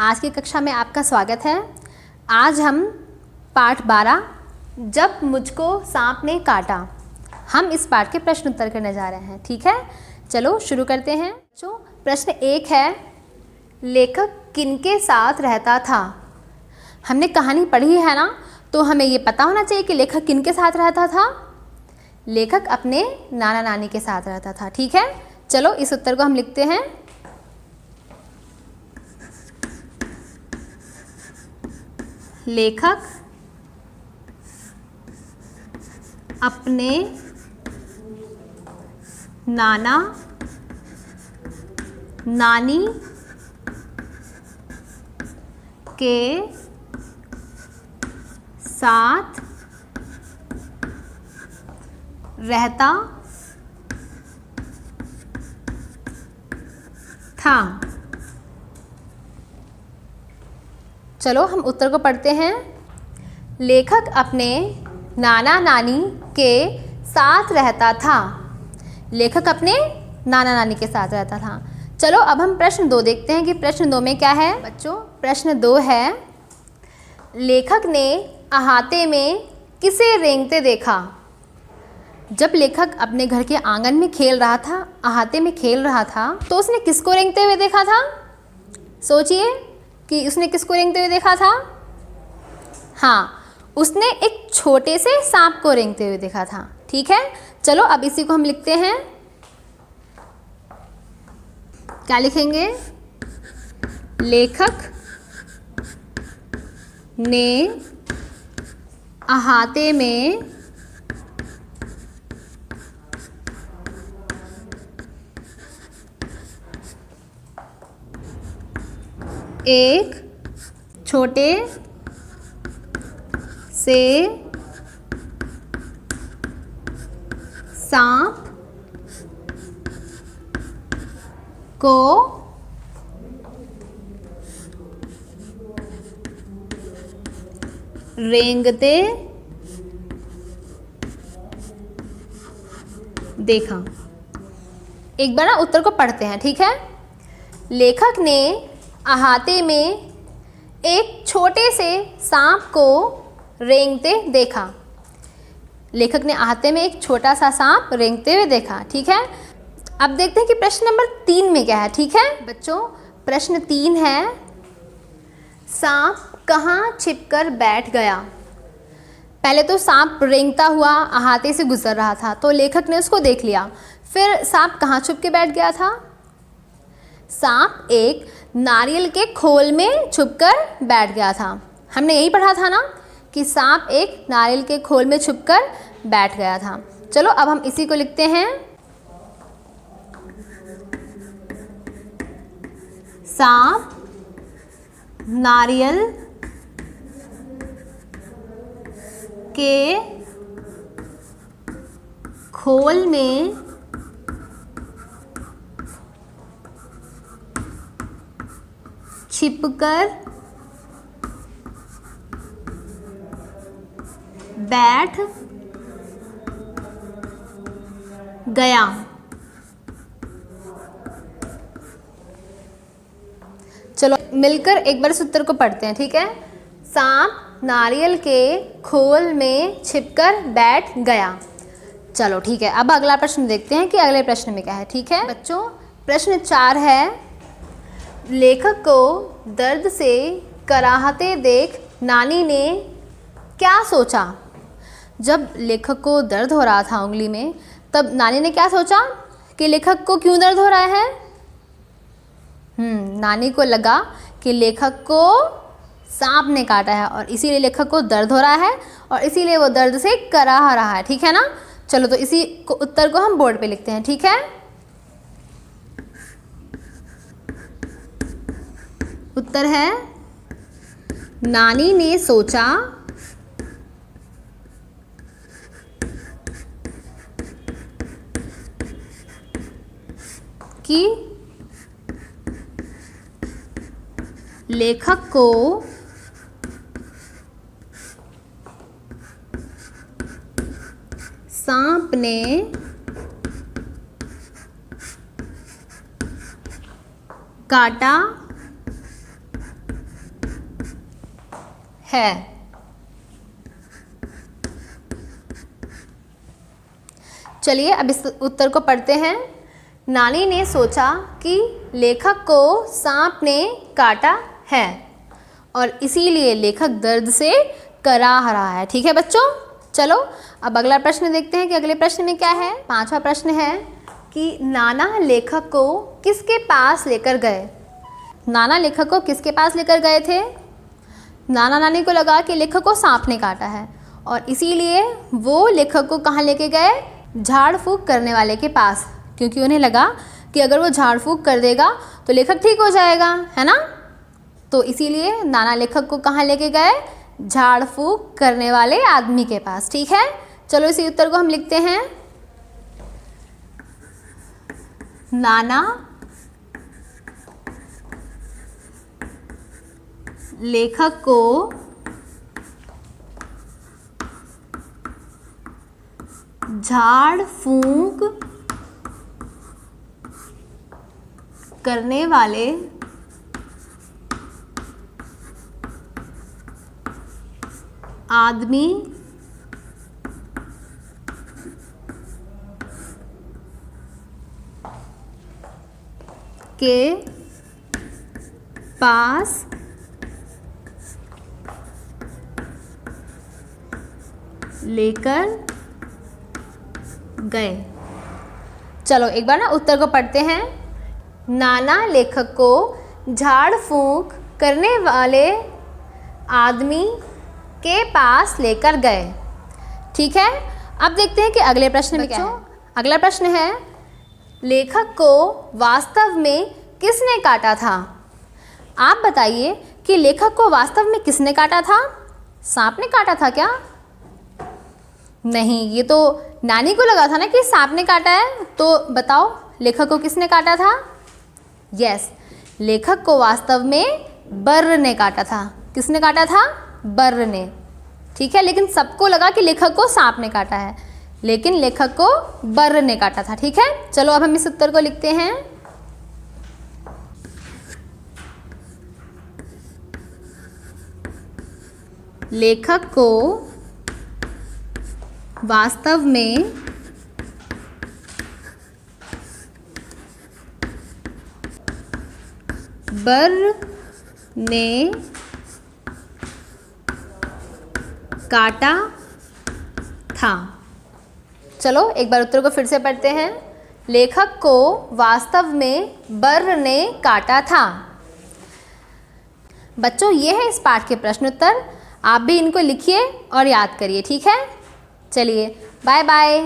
आज की कक्षा में आपका स्वागत है। आज हम पाठ 12 जब मुझको सांप ने काटा, हम इस पाठ के प्रश्न उत्तर करने जा रहे हैं। ठीक है, चलो शुरू करते हैं। जो प्रश्न 1 है, लेखक किनके साथ रहता था। हमने कहानी पढ़ी है ना, तो हमें ये पता होना चाहिए कि लेखक किनके साथ रहता था। लेखक अपने नाना नानी के साथ रहता था। ठीक है, चलो इस उत्तर को हम लिखते हैं। लेखक अपने नाना नानी के साथ रहता था। चलो हम उत्तर को पढ़ते हैं। लेखक अपने नाना नानी के साथ रहता था। लेखक अपने नाना नानी के साथ रहता था। चलो अब हम प्रश्न 2 देखते हैं कि प्रश्न 2 में क्या है। बच्चों, प्रश्न 2 है, लेखक ने अहाते में किसे रेंगते देखा। जब लेखक अपने घर के आंगन में खेल रहा था, अहाते में खेल रहा था, तो उसने किसको रेंगते हुए देखा था। सोचिए कि उसने किसको रेंगते हुए देखा था। हाँ, उसने एक छोटे से सांप को रेंगते हुए देखा था। ठीक है, चलो अब इसी को हम लिखते हैं। क्या लिखेंगे। लेखक ने अहाते में एक छोटे से सांप को रेंगते देखा। एक बार ना उत्तर को पढ़ते हैं। ठीक है, लेखक ने अहाते में एक छोटे से सांप को रेंगते देखा। लेखक ने अहाते में एक छोटा सा सांप रेंगते हुए देखा। ठीक है, अब देखते हैं कि प्रश्न नंबर 3 में क्या है। ठीक है बच्चों, प्रश्न 3 है, सांप कहाँ छिपकर बैठ गया। पहले तो सांप रेंगता हुआ अहाते से गुजर रहा था, तो लेखक ने उसको देख लिया। फिर सांप कहाँ छुप के बैठ गया था। सांप एक नारियल के खोल में छुपकर बैठ गया था। हमने यही पढ़ा था ना कि सांप एक नारियल के खोल में छुपकर बैठ गया था। चलो अब हम इसी को लिखते हैं। सांप नारियल के खोल में छिपकर बैठ गया। चलो मिलकर एक बार इस उत्तर को पढ़ते हैं। ठीक है, सांप नारियल के खोल में छिपकर बैठ गया। चलो ठीक है, अब अगला प्रश्न देखते हैं कि अगले प्रश्न में क्या है। ठीक है बच्चों, प्रश्न 4 है, लेखक को दर्द से कराहते देख नानी ने क्या सोचा। जब लेखक को दर्द हो रहा था उंगली में, तब नानी ने क्या सोचा कि लेखक को क्यों दर्द हो रहा है। नानी को लगा कि लेखक को सांप ने काटा है और इसीलिए लेखक को दर्द हो रहा है और इसीलिए वो दर्द से कराह रहा है। ठीक है ना, चलो तो इसी को उत्तर को हम बोर्ड पे लिखते हैं। ठीक है, उत्तर है, नानी ने सोचा कि लेखक को सांप ने काटा है। चलिए अब इस उत्तर को पढ़ते हैं। नानी ने सोचा कि लेखक को सांप ने काटा है और इसीलिए लेखक दर्द से कराह रहा है। ठीक है बच्चों, चलो अब अगला प्रश्न देखते हैं कि अगले प्रश्न में क्या है। 5वां प्रश्न है कि नाना लेखक को किसके पास लेकर गए। नाना लेखक को किसके पास लेकर गए थे। नाना नानी को लगा कि लेखक को सांप ने काटा है और इसीलिए वो लेखक को कहाँ लेके गए, झाड़ फूँक करने वाले के पास, क्योंकि उन्हें लगा कि अगर वो झाड़ फूँक कर देगा तो लेखक ठीक हो जाएगा, है ना। तो इसीलिए नाना लेखक को कहाँ लेके गए, झाड़ फूँक करने वाले आदमी के पास। ठीक है, चलो इसी उत्तर को हम लिखते हैं। नाना लेखक को झाड़ फूँक करने वाले आदमी के पास लेकर गए। चलो एक बार ना उत्तर को पढ़ते हैं। नाना लेखक को झाड़ फूँक करने वाले आदमी के पास लेकर गए। ठीक है, अब देखते हैं कि अगले प्रश्न में क्या है। अगला प्रश्न है, लेखक को वास्तव में किसने काटा था। आप बताइए कि लेखक को वास्तव में किसने काटा था। सांप ने काटा था क्या? नहीं, ये तो नानी को लगा था ना कि सांप ने काटा है। तो बताओ लेखक को किसने काटा था। यस, लेखक को वास्तव में बर्र ने काटा था। किसने काटा था? बर्र ने। ठीक है, लेकिन सबको लगा कि लेखक को सांप ने काटा है, लेकिन लेखक को बर्र ने काटा था। ठीक है, चलो अब हम इस उत्तर को लिखते हैं। लेखक को वास्तव में बर्र ने काटा था। चलो एक बार उत्तर को फिर से पढ़ते हैं। लेखक को वास्तव में बर्र ने काटा था। बच्चों ये है इस पाठ के प्रश्न उत्तर। आप भी इनको लिखिए और याद करिए। ठीक है, चलिए बाय बाय।